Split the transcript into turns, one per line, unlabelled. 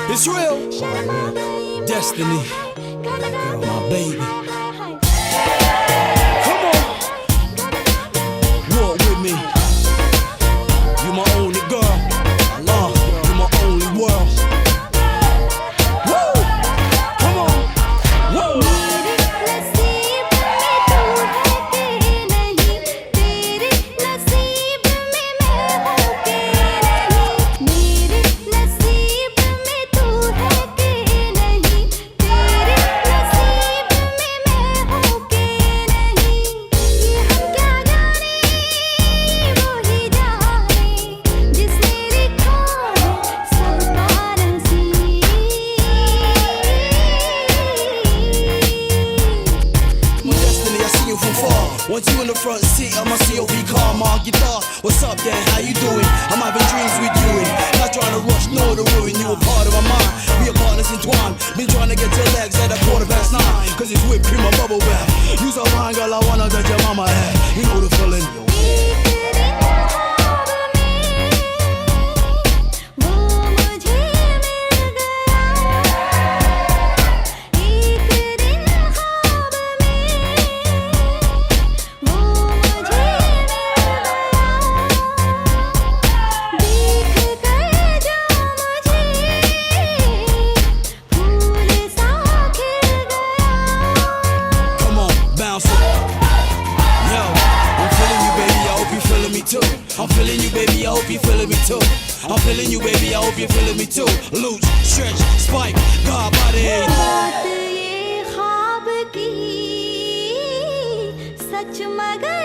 It's real. Destiny, my baby. Come on, walk with me. You my only girl. Allah, you my only world. Woo! Come on, woo! Want you in the front seat of my COV car, my guitar. What's up, Dan? How you doing? I'm having dreams with you and not trying to rush, nor to ruin you. A part of my mind, we are partners entwined. Been trying to get your legs at 9:15, cause it's whipped cream and bubble bath. You's a wine girl, I wanna get your mama at. You know the feeling. I'm feeling you, baby, I hope you feeling me too. I'm feeling you, baby, I hope you feeling me too. Loose, stretch, spike, God body.
बात ये ख्वाब की सच मगर